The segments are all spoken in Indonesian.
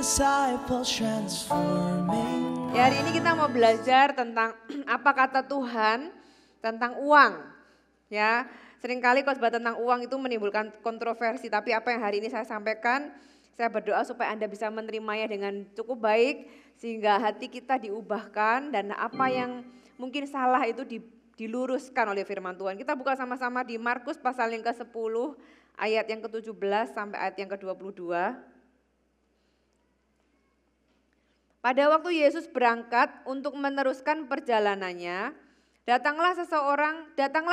disciple transforming. Ya, hari ini kita mau belajar tentang apa kata Tuhan tentang uang. Ya, seringkali khotbah tentang uang itu menimbulkan kontroversi, tapi apa yang hari ini saya sampaikan, saya berdoa supaya Anda bisa menerimanya dengan cukup baik sehingga hati kita diubahkan dan apa yang mungkin salah itu diluruskan oleh firman Tuhan. Kita buka sama-sama di Markus pasal yang ke-10 ayat yang ke-17 sampai ayat yang ke-22. Pada waktu Yesus berangkat untuk meneruskan perjalanannya, datanglah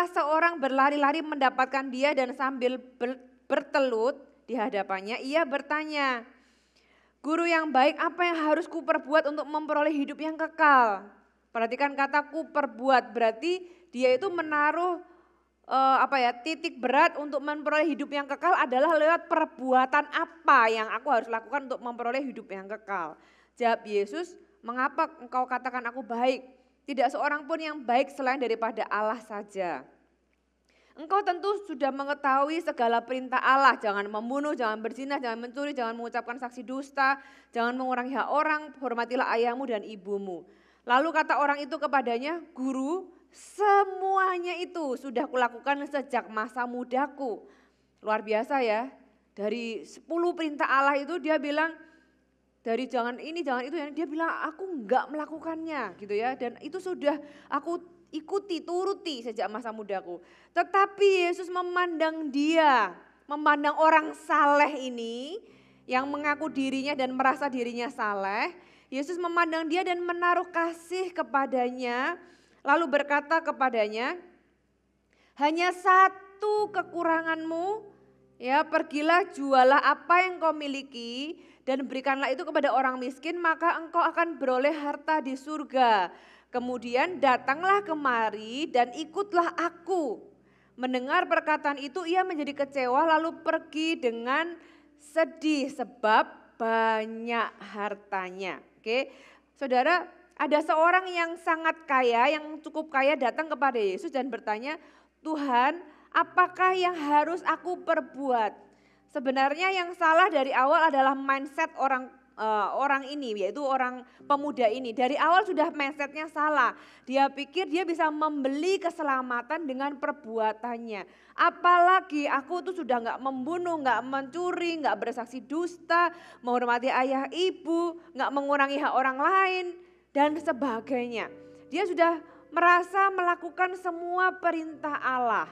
seorang berlari-lari mendapatkan dia dan sambil bertelut di hadapannya, ia bertanya, "Guru yang baik, apa yang harus kuperbuat untuk memperoleh hidup yang kekal?" Perhatikan kata kuperbuat, berarti dia itu menaruh titik berat untuk memperoleh hidup yang kekal adalah lewat perbuatan apa yang aku harus lakukan untuk memperoleh hidup yang kekal. Jawab Yesus, "Mengapa engkau katakan aku baik? Tidak seorang pun yang baik selain daripada Allah saja. Engkau tentu sudah mengetahui segala perintah Allah, jangan membunuh, jangan berzina, jangan mencuri, jangan mengucapkan saksi dusta, jangan mengurangi hak orang, hormatilah ayahmu dan ibumu." Lalu kata orang itu kepadanya, "Guru, semuanya itu sudah kulakukan sejak masa mudaku." Luar biasa ya, dari 10 perintah Allah itu dia bilang, dari jangan ini, jangan itu, dia bilang aku enggak melakukannya gitu ya. Dan itu sudah aku ikuti, turuti sejak masa mudaku. Tetapi Yesus memandang orang saleh ini yang mengaku dirinya dan merasa dirinya saleh. Yesus memandang dia dan menaruh kasih kepadanya, lalu berkata kepadanya, "Hanya satu kekuranganmu, ya pergilah jualah apa yang kau miliki dan berikanlah itu kepada orang miskin, maka engkau akan beroleh harta di surga. Kemudian datanglah kemari dan ikutlah aku." Mendengar perkataan itu ia menjadi kecewa lalu pergi dengan sedih sebab banyak hartanya. Oke, saudara, ada seorang yang sangat kaya, yang cukup kaya datang kepada Yesus dan bertanya, "Tuhan, apakah yang harus aku perbuat?" Sebenarnya yang salah dari awal adalah mindset orang ini, yaitu orang pemuda ini. Dari awal sudah mindsetnya salah. Dia pikir dia bisa membeli keselamatan dengan perbuatannya. Apalagi aku tuh sudah nggak membunuh, nggak mencuri, nggak bersaksi dusta, menghormati ayah ibu, nggak mengurangi hak orang lain dan sebagainya. Dia sudah merasa melakukan semua perintah Allah.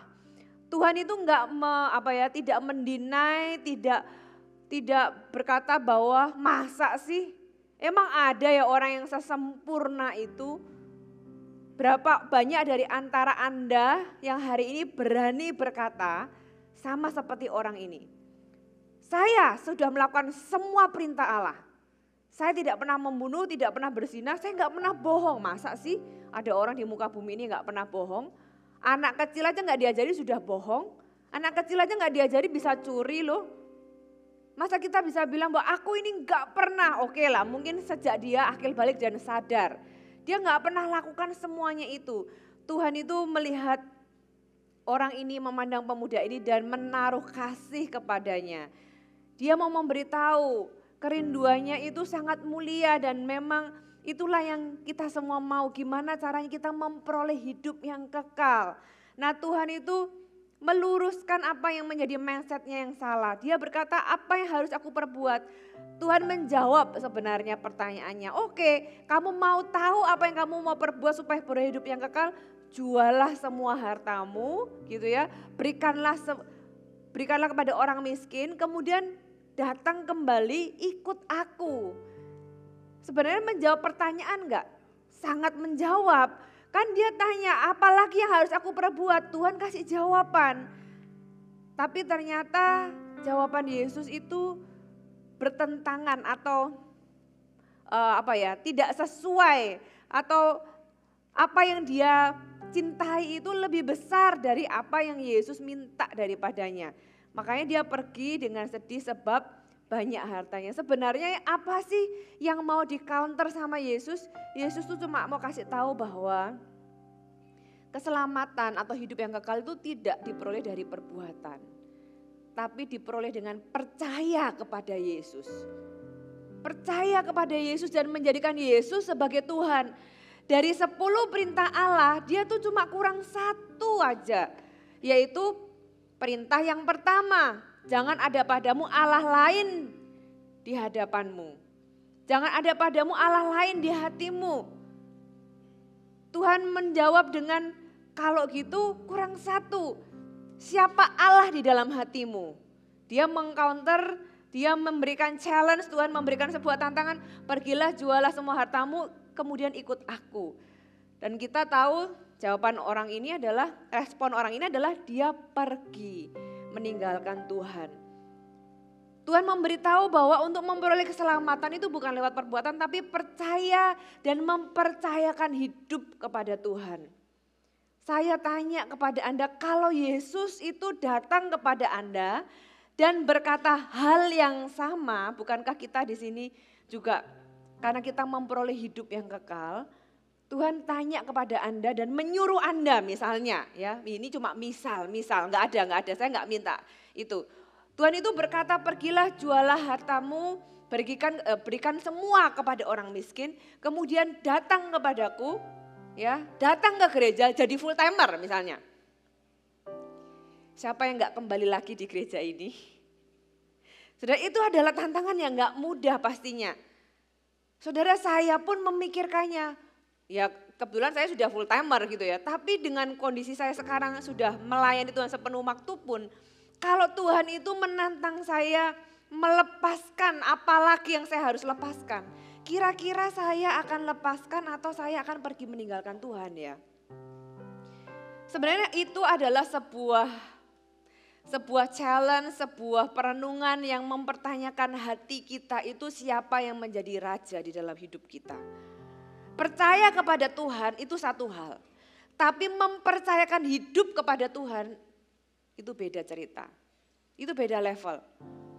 Tuhan itu tidak mendinai, tidak berkata bahwa masa sih emang ada ya orang yang sesempurna itu. Berapa banyak dari antara Anda yang hari ini berani berkata sama seperti orang ini. Saya sudah melakukan semua perintah Allah. Saya tidak pernah membunuh, tidak pernah berzina, saya nggak pernah bohong. Masa sih ada orang di muka bumi ini nggak pernah bohong? Anak kecil aja nggak diajari sudah bohong. Anak kecil aja nggak diajari bisa curi loh. Masa kita bisa bilang bahwa aku ini nggak pernah? Oke lah, mungkin sejak dia akil balik dan sadar. Dia nggak pernah lakukan semuanya itu. Tuhan itu melihat orang ini, memandang pemuda ini dan menaruh kasih kepadanya. Dia mau memberitahu kerinduannya itu sangat mulia dan memang itulah yang kita semua mau, gimana caranya kita memperoleh hidup yang kekal. Nah, Tuhan itu meluruskan apa yang menjadi mindsetnya yang salah. Dia berkata, apa yang harus aku perbuat? Tuhan menjawab sebenarnya pertanyaannya. Oke, kamu mau tahu apa yang kamu mau perbuat supaya berhidup yang kekal? Jualah semua hartamu gitu ya. Berikanlah kepada orang miskin, kemudian datang kembali ikut aku. Sebenarnya menjawab pertanyaan enggak? Sangat menjawab. Kan dia tanya, apalagi yang harus aku perbuat? Tuhan kasih jawaban. Tapi ternyata jawaban Yesus itu bertentangan atau tidak sesuai. Atau apa yang dia cintai itu lebih besar dari apa yang Yesus minta daripadanya. Makanya dia pergi dengan sedih sebab banyak hartanya. Sebenarnya apa sih yang mau di counter sama Yesus? Yesus tuh cuma mau kasih tahu bahwa keselamatan atau hidup yang kekal itu tidak diperoleh dari perbuatan. Tapi diperoleh dengan percaya kepada Yesus. percaya kepada Yesus dan menjadikan Yesus sebagai Tuhan. Dari 10 perintah Allah, dia tuh cuma kurang 1 aja. Yaitu perintah yang pertama, jangan ada padamu Allah lain di hadapanmu. Jangan ada padamu Allah lain di hatimu. Tuhan menjawab dengan kalau gitu kurang 1. Siapa Allah di dalam hatimu? Dia mengcounter, dia memberikan challenge, Tuhan memberikan sebuah tantangan. Pergilah jualah semua hartamu kemudian ikut aku. Dan kita tahu jawaban orang ini adalah, respon orang ini adalah dia pergi meninggalkan Tuhan. Tuhan memberitahu bahwa untuk memperoleh keselamatan itu bukan lewat perbuatan tapi percaya dan mempercayakan hidup kepada Tuhan. Saya tanya kepada Anda, kalau Yesus itu datang kepada Anda dan berkata hal yang sama, bukankah kita di sini juga karena kita memperoleh hidup yang kekal, Tuhan tanya kepada Anda dan menyuruh Anda misalnya, ya ini cuma misal, nggak ada, saya nggak minta itu. Tuhan itu berkata, pergilah jualah hartamu, berikan semua kepada orang miskin, kemudian datang kepadaku, ya datang ke gereja jadi full timer misalnya. Siapa yang nggak kembali lagi di gereja ini? Saudara, itu adalah tantangan yang nggak mudah pastinya. Saudara, saya pun memikirkannya, ya kebetulan saya sudah full timer gitu ya, tapi dengan kondisi saya sekarang sudah melayani Tuhan sepenuh waktu pun, kalau Tuhan itu menantang saya melepaskan apalagi yang saya harus lepaskan. Kira-kira saya akan lepaskan atau saya akan pergi meninggalkan Tuhan ya. Sebenarnya itu adalah sebuah challenge, sebuah perenungan yang mempertanyakan hati kita itu siapa yang menjadi raja di dalam hidup kita. Percaya kepada Tuhan itu satu hal, tapi mempercayakan hidup kepada Tuhan itu beda cerita, itu beda level.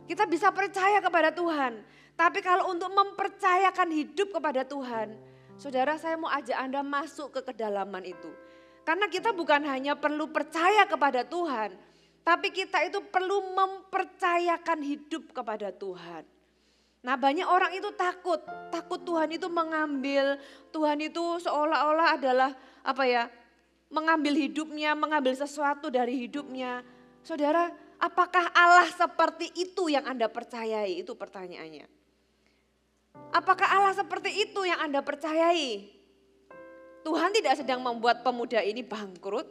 Kita bisa percaya kepada Tuhan, tapi kalau untuk mempercayakan hidup kepada Tuhan, saudara saya mau ajak Anda masuk ke kedalaman itu. Karena kita bukan hanya perlu percaya kepada Tuhan, tapi kita itu perlu mempercayakan hidup kepada Tuhan. Nah banyak orang itu takut Tuhan itu mengambil, Tuhan itu seolah-olah adalah mengambil hidupnya, mengambil sesuatu dari hidupnya. Saudara, apakah Allah seperti itu yang Anda percayai? Itu pertanyaannya. Apakah Allah seperti itu yang Anda percayai? Tuhan tidak sedang membuat pemuda ini bangkrut.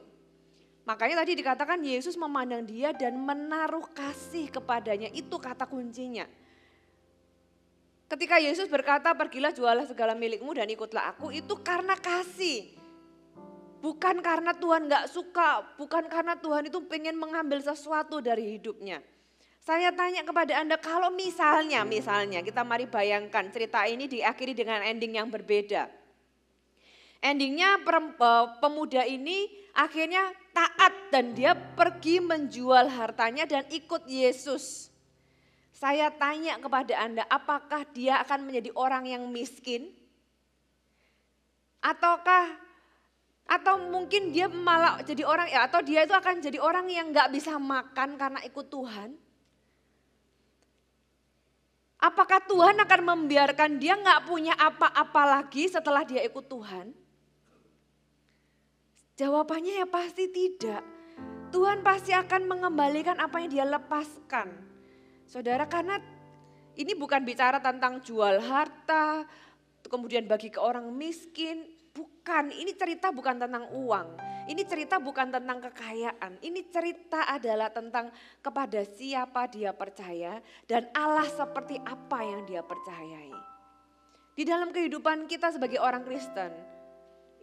Makanya tadi dikatakan Yesus memandang dia dan menaruh kasih kepadanya. Itu kata kuncinya. Ketika Yesus berkata, pergilah jualah segala milikmu dan ikutlah aku, itu karena kasih. Bukan karena Tuhan gak suka, bukan karena Tuhan itu pengen mengambil sesuatu dari hidupnya. Saya tanya kepada Anda, kalau misalnya kita mari bayangkan cerita ini diakhiri dengan ending yang berbeda. Endingnya pemuda ini akhirnya taat dan dia pergi menjual hartanya dan ikut Yesus. Saya tanya kepada Anda, apakah dia akan menjadi orang yang miskin? Atau mungkin dia malah jadi orang, atau dia itu akan jadi orang yang gak bisa makan karena ikut Tuhan? Apakah Tuhan akan membiarkan dia gak punya apa-apa lagi setelah dia ikut Tuhan? Jawabannya ya pasti tidak. Tuhan pasti akan mengembalikan apa yang dia lepaskan. Saudara, karena ini bukan bicara tentang jual harta, kemudian bagi ke orang miskin. Bukan, ini cerita bukan tentang uang. Ini cerita bukan tentang kekayaan. Ini cerita adalah tentang kepada siapa dia percaya dan Allah seperti apa yang dia percayai. Di dalam kehidupan kita sebagai orang Kristen,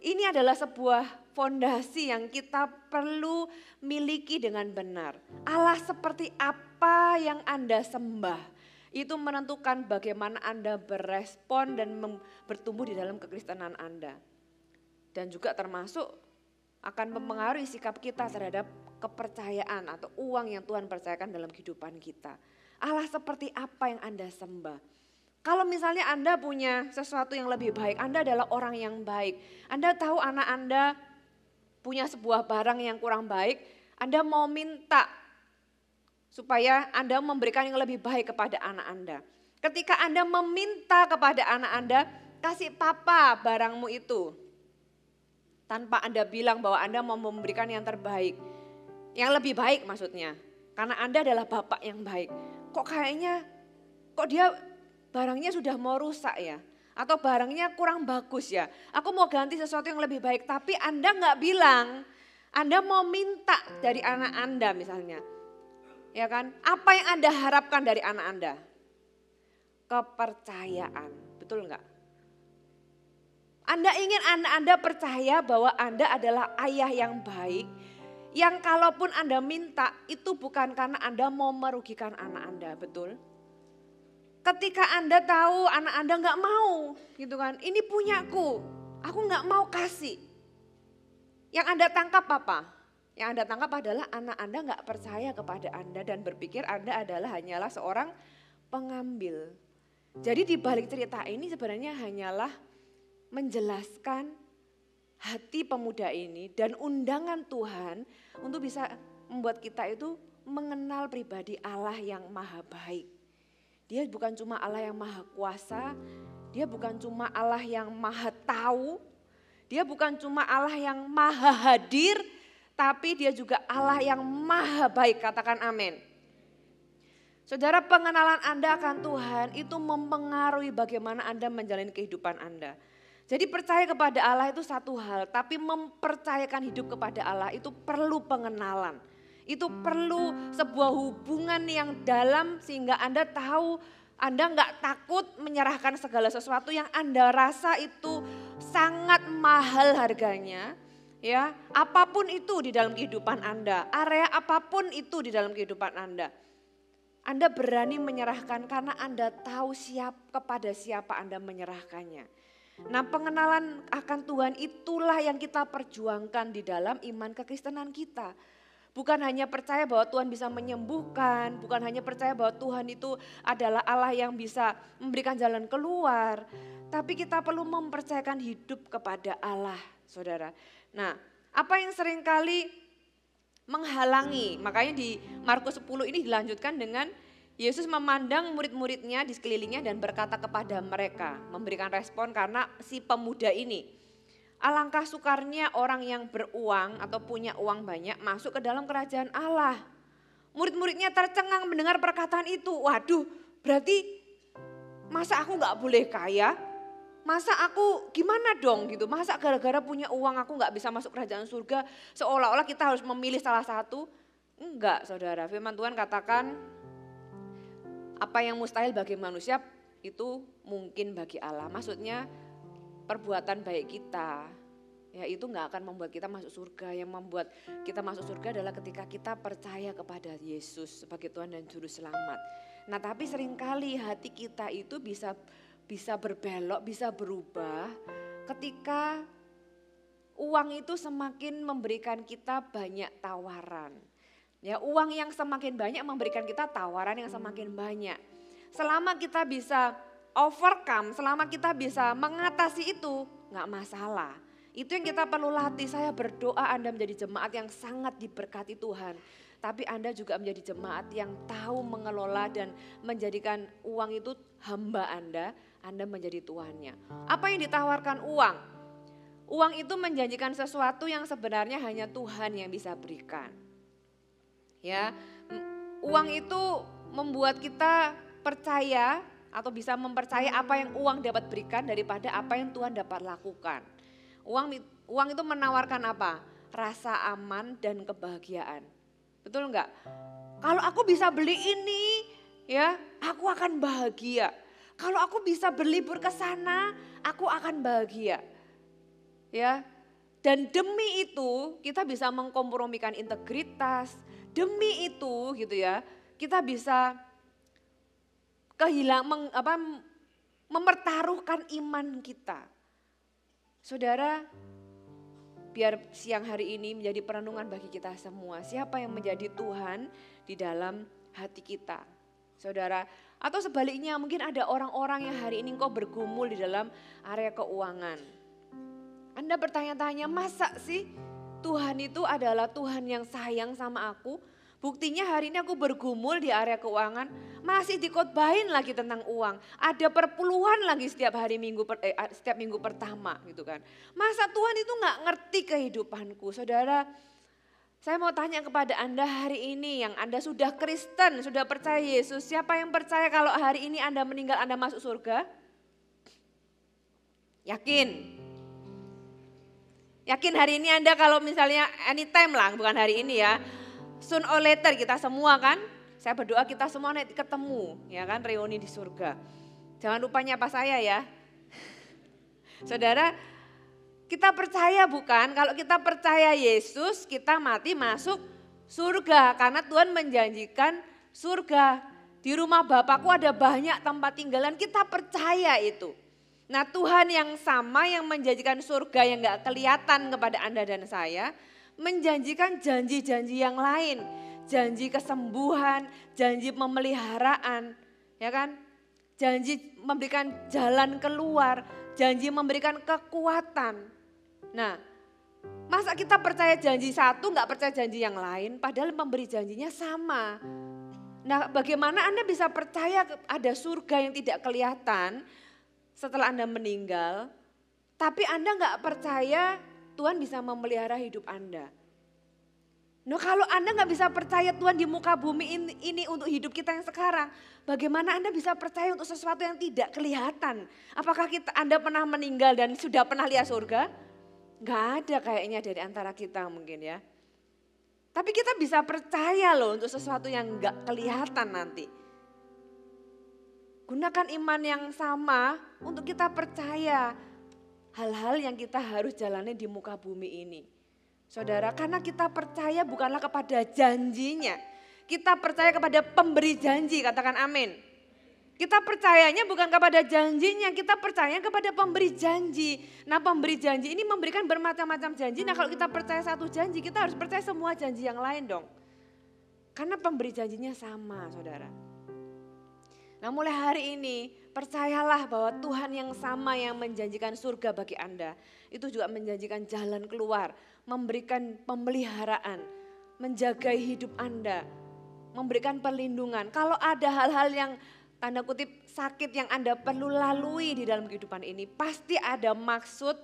ini adalah sebuah fondasi yang kita perlu miliki dengan benar. Allah seperti apa yang Anda sembah. Itu menentukan bagaimana Anda berespon dan bertumbuh di dalam kekristenan Anda. Dan juga termasuk akan mempengaruhi sikap kita terhadap kepercayaan atau uang yang Tuhan percayakan dalam kehidupan kita. Allah seperti apa yang Anda sembah. Kalau misalnya Anda punya sesuatu yang lebih baik, Anda adalah orang yang baik. Anda tahu anak Anda punya sebuah barang yang kurang baik, Anda mau minta supaya Anda memberikan yang lebih baik kepada anak Anda. Ketika Anda meminta kepada anak Anda, kasih papa barangmu itu. Tanpa Anda bilang bahwa Anda mau memberikan yang terbaik. Yang lebih baik maksudnya. Karena Anda adalah bapak yang baik. Kok dia barangnya sudah mau rusak ya? Atau barangnya kurang bagus ya? Aku mau ganti sesuatu yang lebih baik. Tapi Anda nggak bilang, Anda mau minta dari anak Anda misalnya. Ya kan? Apa yang Anda harapkan dari anak Anda? Kepercayaan, betul enggak? Anda ingin anak Anda percaya bahwa Anda adalah ayah yang baik, yang kalaupun Anda minta itu bukan karena Anda mau merugikan anak Anda, betul? Ketika Anda tahu anak Anda nggak mau, gitu kan? Ini punyaku, aku nggak mau kasih. Yang Anda tangkap apa? Yang Anda tangkap adalah anak Anda nggak percaya kepada Anda dan berpikir Anda hanyalah seorang pengambil. Jadi di balik cerita ini sebenarnya hanyalah menjelaskan hati pemuda ini dan undangan Tuhan untuk bisa membuat kita itu mengenal pribadi Allah yang maha baik. Dia bukan cuma Allah yang maha kuasa, dia bukan cuma Allah yang maha tahu, dia bukan cuma Allah yang maha hadir, tapi dia juga Allah yang maha baik, katakan amin. Saudara, pengenalan Anda akan Tuhan itu mempengaruhi bagaimana Anda menjalani kehidupan Anda. Jadi percaya kepada Allah itu satu hal, tapi mempercayakan hidup kepada Allah itu perlu pengenalan. Itu perlu sebuah hubungan yang dalam sehingga Anda tahu Anda nggak takut menyerahkan segala sesuatu yang Anda rasa itu sangat mahal harganya. Ya, apapun itu di dalam kehidupan Anda, area apapun itu di dalam kehidupan Anda. Anda berani menyerahkan karena Anda tahu kepada siapa Anda menyerahkannya. Nah, pengenalan akan Tuhan itulah yang kita perjuangkan di dalam iman kekristenan kita. Bukan hanya percaya bahwa Tuhan bisa menyembuhkan, bukan hanya percaya bahwa Tuhan itu adalah Allah yang bisa memberikan jalan keluar. Tapi kita perlu mempercayakan hidup kepada Allah, saudara. Nah, apa yang seringkali menghalangi, makanya di Markus 10 ini dilanjutkan dengan Yesus memandang murid-muridnya di sekelilingnya dan berkata kepada mereka, memberikan respon karena si pemuda ini. Alangkah sukarnya orang yang beruang atau punya uang banyak masuk ke dalam kerajaan Allah. Murid-muridnya tercengang mendengar perkataan itu. Waduh, berarti masa aku gak boleh kaya? Masa aku gimana dong gitu, masa gara-gara punya uang aku gak bisa masuk kerajaan surga, seolah-olah kita harus memilih salah satu. Enggak saudara, firman Tuhan katakan apa yang mustahil bagi manusia itu mungkin bagi Allah. Maksudnya perbuatan baik kita ya itu gak akan membuat kita masuk surga. Yang membuat kita masuk surga adalah ketika kita percaya kepada Yesus sebagai Tuhan dan Juru Selamat. Nah tapi seringkali hati kita itu bisa berbelok, bisa berubah ketika uang itu semakin memberikan kita banyak tawaran. Ya, uang yang semakin banyak memberikan kita tawaran yang semakin banyak. Selama kita bisa overcome, selama kita bisa mengatasi itu, nggak masalah. Itu yang kita perlu latih. Saya berdoa Anda menjadi jemaat yang sangat diberkati Tuhan. Tapi Anda juga menjadi jemaat yang tahu mengelola dan menjadikan uang itu hamba Anda menjadi tuannya. Apa yang ditawarkan uang? Uang itu menjanjikan sesuatu yang sebenarnya hanya Tuhan yang bisa berikan. Ya, uang itu membuat kita percaya atau bisa mempercaya apa yang uang dapat berikan daripada apa yang Tuhan dapat lakukan. Uang itu menawarkan apa? Rasa aman dan kebahagiaan. Betul enggak? Kalau aku bisa beli ini, ya, aku akan bahagia. Kalau aku bisa berlibur ke sana, aku akan bahagia. Ya. Dan demi itu kita bisa mengkompromikan integritas. Demi itu gitu ya, kita bisa mempertaruhkan iman kita. Saudara, biar siang hari ini menjadi perenungan bagi kita semua. Siapa yang menjadi Tuhan di dalam hati kita? Saudara, atau sebaliknya mungkin ada orang-orang yang hari ini kok bergumul di dalam area keuangan. Anda bertanya-tanya, masa sih Tuhan itu adalah Tuhan yang sayang sama aku? Buktinya hari ini aku bergumul di area keuangan. masih dikhotbahin lagi tentang uang. Ada perpuluhan lagi setiap minggu pertama gitu kan. Masa Tuhan itu nggak ngerti kehidupanku? Saudara, saya mau tanya kepada Anda hari ini yang Anda sudah Kristen, sudah percaya Yesus. Siapa yang percaya kalau hari ini Anda meninggal, Anda masuk surga? Yakin? Yakin hari ini Anda kalau misalnya anytime lah, bukan hari ini ya. Soon or later kita semua kan, saya berdoa kita semua nanti ketemu ya kan, reuni di surga. Jangan lupa nyapa saya ya. Saudara, kita percaya bukan? Kalau kita percaya Yesus, kita mati masuk surga. Karena Tuhan menjanjikan surga. Di rumah Bapakku ada banyak tempat tinggalan, kita percaya itu. Nah Tuhan yang sama yang menjanjikan surga yang gak kelihatan kepada Anda dan saya, menjanjikan janji-janji yang lain. Janji kesembuhan, janji pemeliharaan, ya kan? Janji memberikan jalan keluar, janji memberikan kekuatan. Nah, masa kita percaya janji satu gak percaya janji yang lain, padahal pemberi janjinya sama. Nah bagaimana Anda bisa percaya ada surga yang tidak kelihatan setelah Anda meninggal, tapi Anda gak percaya Tuhan bisa memelihara hidup Anda. Nah kalau Anda gak bisa percaya Tuhan di muka bumi ini untuk hidup kita yang sekarang, bagaimana Anda bisa percaya untuk sesuatu yang tidak kelihatan? Apakah Anda pernah meninggal dan sudah pernah lihat surga? Gak ada kayaknya dari antara kita mungkin ya. Tapi kita bisa percaya loh untuk sesuatu yang gak kelihatan nanti. Gunakan iman yang sama untuk kita percaya hal-hal yang kita harus jalani di muka bumi ini. Saudara, karena kita percaya bukanlah kepada janjinya. Kita percaya kepada pemberi janji, katakan amin. Kita percayanya bukan kepada janjinya, kita percaya kepada pemberi janji. Nah pemberi janji ini memberikan bermacam-macam janji. Nah kalau kita percaya satu janji, kita harus percaya semua janji yang lain dong. Karena pemberi janjinya sama saudara. Nah mulai hari ini percayalah bahwa Tuhan yang sama yang menjanjikan surga bagi Anda. Itu juga menjanjikan jalan keluar, memberikan pemeliharaan, menjaga hidup Anda, memberikan perlindungan. Kalau ada hal-hal yang tanda kutip sakit yang Anda perlu lalui di dalam kehidupan ini, pasti ada maksud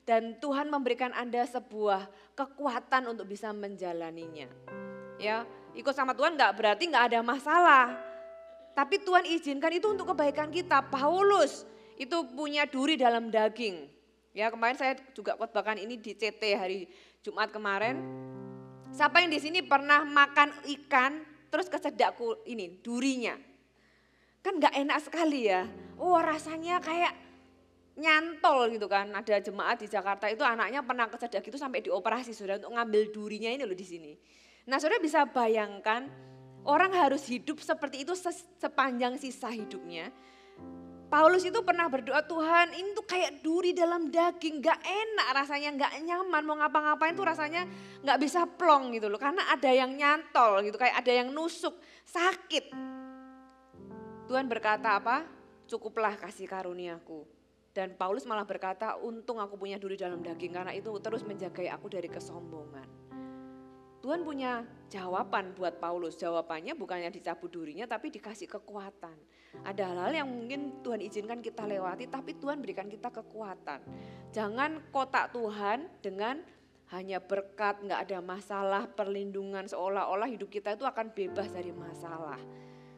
dan Tuhan memberikan Anda sebuah kekuatan untuk bisa menjalaninya. Ya, ikut sama Tuhan enggak berarti enggak ada masalah. Tapi Tuhan izinkan itu untuk kebaikan kita. Paulus itu punya duri dalam daging. Ya kemarin saya juga khotbahkan ini di CT hari Jumat kemarin. Siapa yang di sini pernah makan ikan terus kecedak ini durinya? Kan gak enak sekali ya. Oh rasanya kayak nyantol gitu kan. Ada jemaat di Jakarta itu anaknya pernah kecedak itu sampai dioperasi saudara untuk ngambil durinya ini loh di sini. Nah saudara bisa bayangkan orang harus hidup seperti itu sepanjang sisa hidupnya. Paulus itu pernah berdoa, Tuhan ini tuh kayak duri dalam daging, gak enak rasanya, gak nyaman, mau ngapa-ngapain tuh rasanya gak bisa plong gitu loh. Karena ada yang nyantol gitu, kayak ada yang nusuk, sakit. Tuhan berkata apa? Cukuplah kasih karuniaku. Dan Paulus malah berkata, untung aku punya duri dalam daging karena itu terus menjagai aku dari kesombongan. Tuhan punya jawaban buat Paulus. Jawabannya bukannya dicabut durinya tapi dikasih kekuatan. Ada hal-hal yang mungkin Tuhan izinkan kita lewati tapi Tuhan berikan kita kekuatan. Jangan kotak Tuhan dengan hanya berkat, gak ada masalah, perlindungan seolah-olah hidup kita itu akan bebas dari masalah.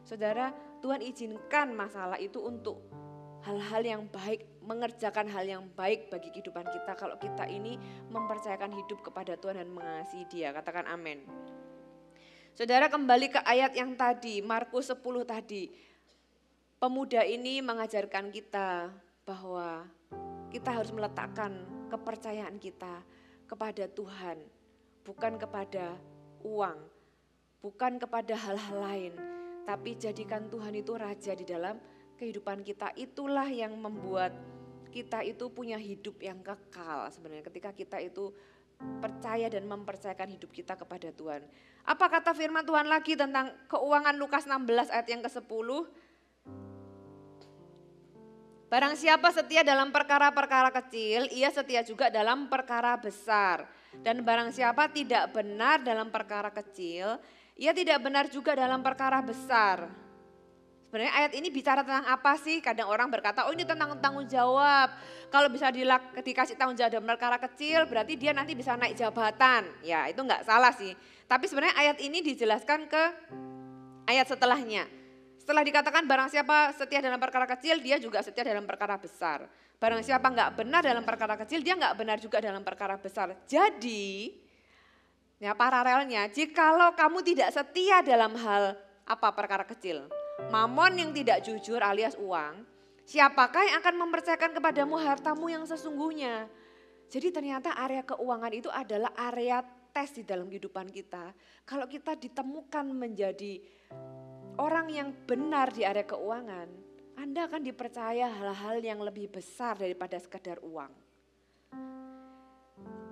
Saudara, Tuhan izinkan masalah itu untuk hal-hal yang baik, mengerjakan hal yang baik bagi kehidupan kita kalau kita ini mempercayakan hidup kepada Tuhan dan mengasihi Dia. Katakan amin. Saudara kembali ke ayat yang tadi, Markus 10 tadi. Pemuda ini mengajarkan kita bahwa kita harus meletakkan kepercayaan kita kepada Tuhan. Bukan kepada uang, bukan kepada hal-hal lain. Tapi jadikan Tuhan itu raja di dalam kehidupan kita. Itulah yang membuat kita itu punya hidup yang kekal sebenarnya ketika kita itu percaya dan mempercayakan hidup kita kepada Tuhan. Apa kata firman Tuhan lagi tentang keuangan Lukas 16 ayat yang ke-10? Barang siapa setia dalam perkara-perkara kecil, ia setia juga dalam perkara besar. Dan barang siapa tidak benar dalam perkara kecil, ia tidak benar juga dalam perkara besar. Sebenarnya ayat ini bicara tentang apa sih? Kadang orang berkata, oh ini tentang tanggung jawab. Kalau bisa dikasih tanggung jawab dalam perkara kecil, berarti dia nanti bisa naik jabatan. Ya itu enggak salah sih. Tapi sebenarnya ayat ini dijelaskan ke ayat setelahnya. Setelah dikatakan barang siapa setia dalam perkara kecil, dia juga setia dalam perkara besar. Barang siapa enggak benar dalam perkara kecil, dia enggak benar juga dalam perkara besar. Jadi, ya paralelnya, jikalau kamu tidak setia dalam hal apa perkara kecil, mamon yang tidak jujur alias uang, siapakah yang akan mempercayakan kepadamu hartamu yang sesungguhnya? Jadi ternyata area keuangan itu adalah area tes di dalam kehidupan kita. Kalau kita ditemukan menjadi orang yang benar di area keuangan, Anda akan dipercaya hal-hal yang lebih besar daripada sekedar uang.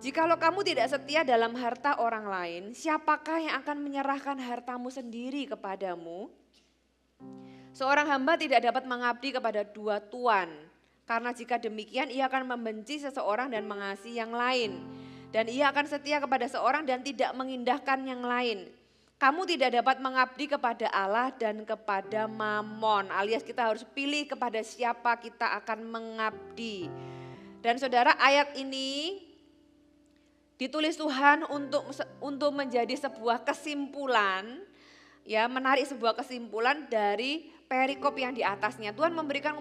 Jikalau kamu tidak setia dalam harta orang lain, siapakah yang akan menyerahkan hartamu sendiri kepadamu? Seorang hamba tidak dapat mengabdi kepada dua tuan, karena jika demikian ia akan membenci seseorang dan mengasihi yang lain. Dan ia akan setia kepada seorang dan tidak mengindahkan yang lain. Kamu tidak dapat mengabdi kepada Allah dan kepada Mamon, alias kita harus pilih kepada siapa kita akan mengabdi. Dan saudara, ayat ini ditulis Tuhan untuk menjadi sebuah kesimpulan, ya menarik sebuah kesimpulan dari perikop yang di atasnya. Tuhan memberikan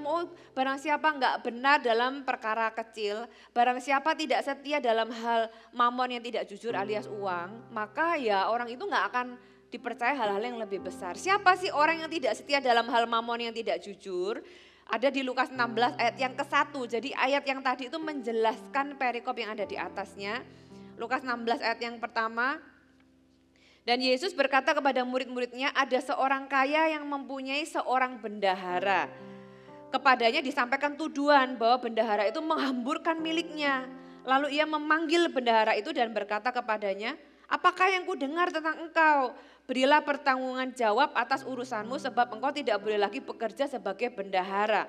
barang siapa enggak benar dalam perkara kecil, barang siapa tidak setia dalam hal mamon yang tidak jujur alias uang, maka ya orang itu enggak akan dipercaya hal-hal yang lebih besar. Siapa sih orang yang tidak setia dalam hal mamon yang tidak jujur? Ada di Lukas 16 ayat yang ke-1. Jadi ayat yang tadi itu menjelaskan perikop yang ada di atasnya. Lukas 16 ayat yang pertama. Dan Yesus berkata kepada murid-muridnya, ada seorang kaya yang mempunyai seorang bendahara. Kepadanya disampaikan tuduhan bahwa bendahara itu menghamburkan miliknya. Lalu ia memanggil bendahara itu dan berkata kepadanya, apakah yang kudengar tentang engkau? Berilah pertanggungan jawab atas urusanmu sebab engkau tidak boleh lagi bekerja sebagai bendahara.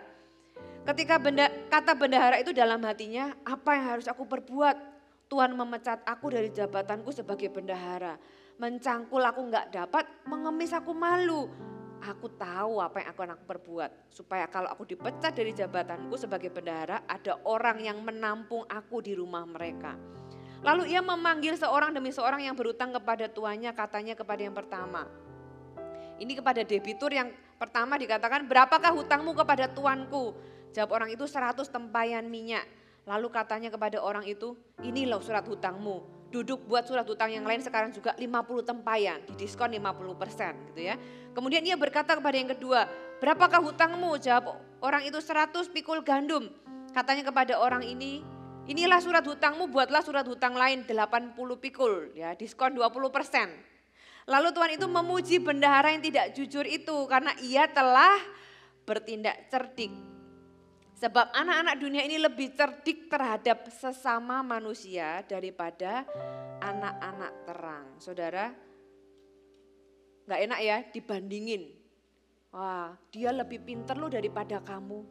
Ketika kata bendahara itu dalam hatinya, apa yang harus aku perbuat? Tuhan memecat aku dari jabatanku sebagai bendahara. Mencangkul aku enggak dapat, mengemis aku malu. Aku tahu apa yang akan aku perbuat. Supaya kalau aku dipecat dari jabatanku sebagai bendahara, ada orang yang menampung aku di rumah mereka. Lalu ia memanggil seorang demi seorang yang berutang kepada tuannya, katanya kepada yang pertama. Ini kepada debitur yang pertama dikatakan, berapakah hutangmu kepada tuanku? Jawab orang itu 100 tempayan minyak. Lalu katanya kepada orang itu, inilah surat hutangmu. Duduk buat surat hutang yang lain sekarang juga 50 tempayan, didiskon 50% gitu ya. Kemudian ia berkata kepada yang kedua, berapakah hutangmu? Jawab orang itu 100 pikul gandum. Katanya kepada orang ini, inilah surat hutangmu, buatlah surat hutang lain 80 pikul, ya diskon 20%. Lalu Tuhan itu memuji bendahara yang tidak jujur itu karena ia telah bertindak cerdik. Sebab anak-anak dunia ini lebih cerdik terhadap sesama manusia daripada anak-anak terang. Saudara, gak enak ya dibandingin. Wah, dia lebih pintar loh daripada kamu.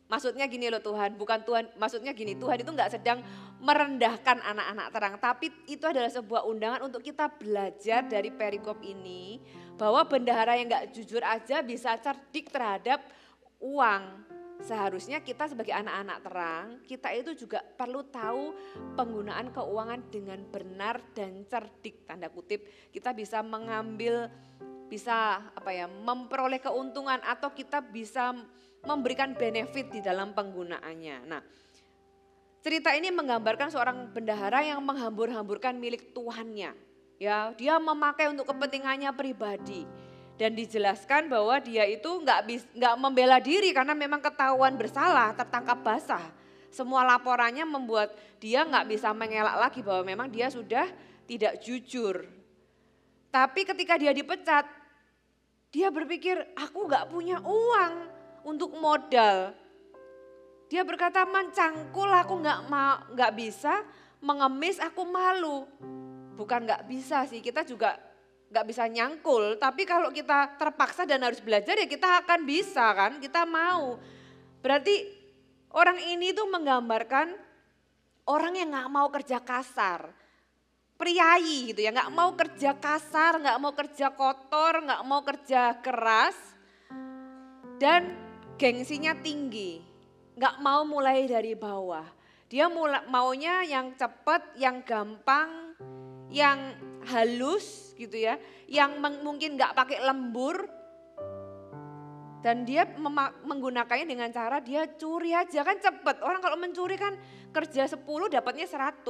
Maksudnya gini loh Tuhan, bukan Tuhan, maksudnya gini, Tuhan itu gak sedang merendahkan anak-anak terang. Tapi itu adalah sebuah undangan untuk kita belajar dari perikop ini. Bahwa bendahara yang gak jujur aja bisa cerdik terhadap uang. Seharusnya kita sebagai anak-anak terang, kita itu juga perlu tahu penggunaan keuangan dengan benar dan cerdik, tanda kutip. Kita bisa mengambil, bisa memperoleh keuntungan atau kita bisa memberikan benefit di dalam penggunaannya. Nah, cerita ini menggambarkan seorang bendahara yang menghambur-hamburkan milik tuannya. Ya, dia memakai untuk kepentingannya pribadi. Dan dijelaskan bahwa dia itu nggak membela diri karena memang ketahuan bersalah, tertangkap basah. Semua laporannya membuat dia nggak bisa mengelak lagi bahwa memang dia sudah tidak jujur. Tapi ketika dia dipecat, dia berpikir aku nggak punya uang untuk modal. Dia berkata mencangkul aku nggak bisa, mengemis aku malu. Bukan nggak bisa sih, kita juga gak bisa nyangkul, tapi kalau kita terpaksa dan harus belajar ya kita akan bisa kan, kita mau. Berarti orang ini tuh menggambarkan orang yang gak mau kerja kasar, priayi gitu ya, gak mau kerja kasar, gak mau kerja kotor, gak mau kerja keras, dan gengsinya tinggi, nggak mau mulai dari bawah. Dia maunya yang cepat, yang gampang, yang halus gitu ya, yang mungkin nggak pakai lembur. Dan dia menggunakannya dengan cara dia curi aja, kan cepet. Orang kalau mencuri kan kerja 10 dapatnya 100.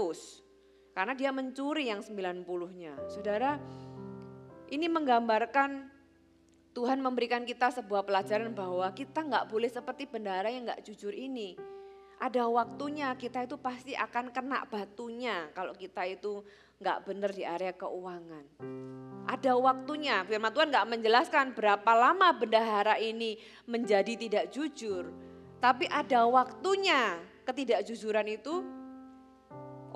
Karena dia mencuri yang 90-nya. Saudara, ini menggambarkan Tuhan memberikan kita sebuah pelajaran bahwa kita nggak boleh seperti bendahara yang nggak jujur ini. Ada waktunya kita itu pasti akan kena batunya kalau kita itu nggak benar di area keuangan. Ada waktunya, firman Tuhan nggak menjelaskan berapa lama bendahara ini menjadi tidak jujur. Tapi ada waktunya, ketidakjujuran itu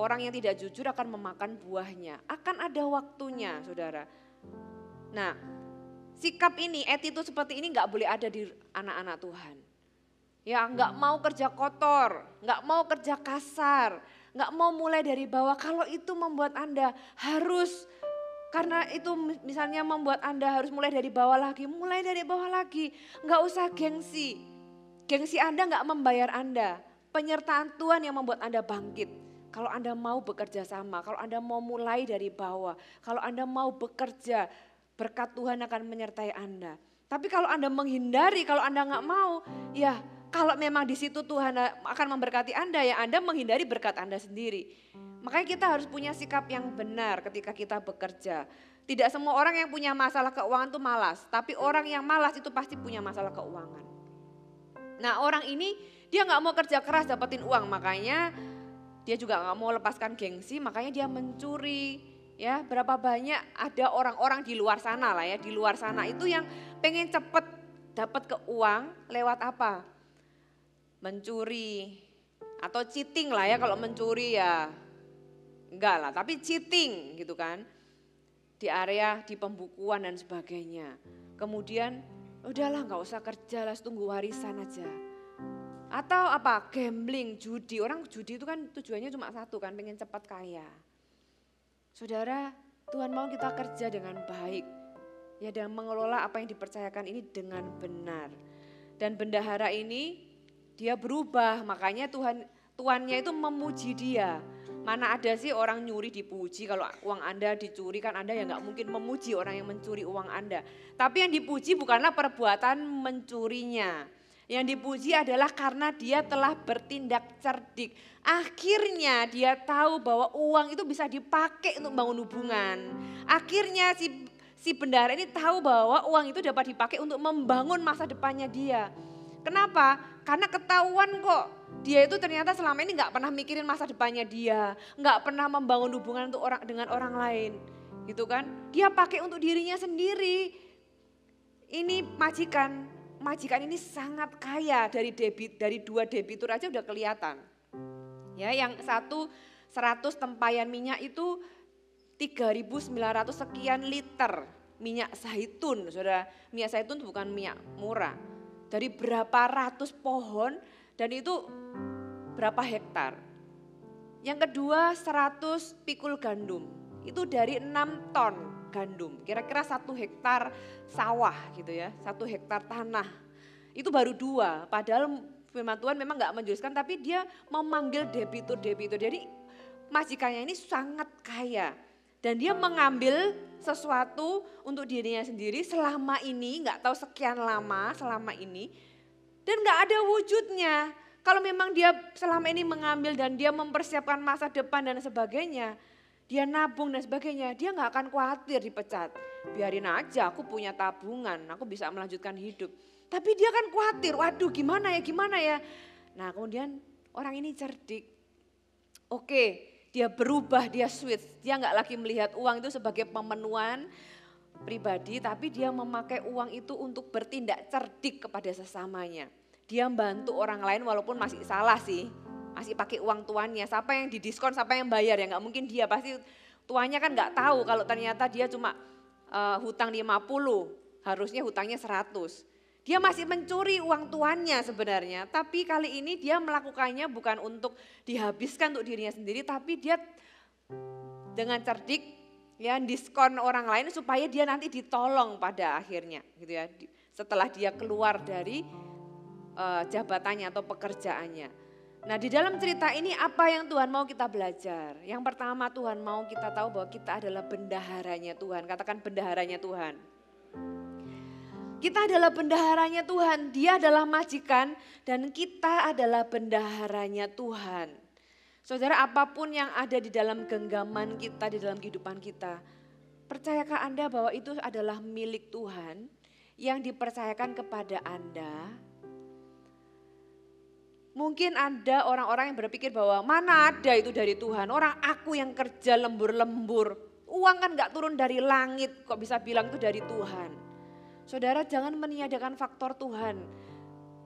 orang yang tidak jujur akan memakan buahnya. Akan ada waktunya saudara. Nah sikap ini, attitude seperti ini nggak boleh ada di anak-anak Tuhan. Ya nggak mau kerja kotor, nggak mau kerja kasar, nggak mau mulai dari bawah. Kalau itu membuat Anda harus, karena itu misalnya membuat Anda harus mulai dari bawah lagi, mulai dari bawah lagi. Nggak usah gengsi. Gengsi Anda nggak membayar Anda. Penyertaan Tuhan yang membuat Anda bangkit. Kalau Anda mau bekerja sama, kalau Anda mau mulai dari bawah, kalau Anda mau bekerja, berkat Tuhan akan menyertai Anda. Tapi kalau Anda menghindari, kalau Anda nggak mau, ya kalau memang di situ Tuhan akan memberkati Anda, ya Anda menghindari berkat Anda sendiri. Makanya kita harus punya sikap yang benar ketika kita bekerja. Tidak semua orang yang punya masalah keuangan itu malas, tapi orang yang malas itu pasti punya masalah keuangan. Nah orang ini dia nggak mau kerja keras dapetin uang, makanya dia juga nggak mau lepaskan gengsi, makanya dia mencuri. Ya berapa banyak ada orang-orang di luar sana lah ya, di luar sana itu yang pengen cepet dapat ke uang lewat apa? Mencuri atau cheating lah ya, kalau mencuri ya enggak lah, tapi cheating gitu kan. Di area di pembukuan dan sebagainya. Kemudian udahlah nggak usah kerja lah, tunggu warisan aja. Atau apa? Gambling, judi. Orang judi itu kan tujuannya cuma satu kan, pengen cepat kaya. Saudara, Tuhan mau kita kerja dengan baik. Ya dan mengelola apa yang dipercayakan ini dengan benar. Dan bendahara ini dia berubah, makanya tuannya itu memuji dia. Mana ada sih orang nyuri dipuji, kalau uang Anda dicuri kan Anda ya nggak mungkin memuji orang yang mencuri uang Anda. Tapi yang dipuji bukanlah perbuatan mencurinya. Yang dipuji adalah karena dia telah bertindak cerdik. Akhirnya dia tahu bahwa uang itu bisa dipakai untuk bangun hubungan. Akhirnya si bendahara ini tahu bahwa uang itu dapat dipakai untuk membangun masa depannya dia. Kenapa? Karena ketahuan kok dia itu ternyata selama ini nggak pernah mikirin masa depannya dia, nggak pernah membangun hubungan dengan orang lain, gitu kan? Dia pakai untuk dirinya sendiri. Ini majikan ini sangat kaya, dari 2 debitur aja udah kelihatan. Ya, yang satu 100 tempayan minyak itu 3.900 sekian liter minyak zaitun, saudara. Minyak zaitun itu bukan minyak murah. Dari berapa ratus pohon dan itu berapa hektar. Yang kedua 100 pikul gandum, itu dari 6 ton gandum. Kira-kira 1 hektar sawah gitu ya, 1 hektar tanah. Itu baru 2, padahal firman Tuhan memang gak menjelaskan, tapi dia memanggil debitur-debitur. Jadi majikannya ini sangat kaya. Dan dia mengambil sesuatu untuk dirinya sendiri selama ini, gak tahu sekian lama selama ini. Dan gak ada wujudnya. Kalau memang dia selama ini mengambil dan dia mempersiapkan masa depan dan sebagainya, dia nabung dan sebagainya, dia gak akan khawatir dipecat. Biarin aja, aku punya tabungan, aku bisa melanjutkan hidup. Tapi dia kan khawatir, waduh gimana ya. Nah kemudian orang ini cerdik. Oke, dia berubah, dia switch. Dia gak lagi melihat uang itu sebagai pemenuhan pribadi, tapi dia memakai uang itu untuk bertindak cerdik kepada sesamanya. Dia membantu orang lain walaupun masih salah sih. Masih pakai uang tuannya, siapa yang didiskon, siapa yang bayar, ya gak mungkin dia. Pasti tuannya kan gak tahu kalau ternyata dia cuma hutang 50, harusnya hutangnya 100. Dia masih mencuri uang tuannya sebenarnya, tapi kali ini dia melakukannya bukan untuk dihabiskan untuk dirinya sendiri, tapi dia dengan cerdik ya diskon orang lain supaya dia nanti ditolong pada akhirnya gitu ya. setelah dia keluar dari jabatannya atau pekerjaannya. Nah di dalam cerita ini apa yang Tuhan mau kita belajar? Yang pertama Tuhan mau kita tahu bahwa kita adalah bendaharanya Tuhan. Katakan bendaharanya Tuhan. Kita adalah bendaharanya Tuhan, Dia adalah majikan dan kita adalah bendaharanya Tuhan. Saudara, apapun yang ada di dalam genggaman kita, di dalam kehidupan kita, percayakah Anda bahwa itu adalah milik Tuhan yang dipercayakan kepada Anda? Mungkin ada orang-orang yang berpikir bahwa mana ada itu dari Tuhan, orang aku yang kerja lembur-lembur, uang kan gak turun dari langit, kok bisa bilang itu dari Tuhan. Saudara, jangan meniadakan faktor Tuhan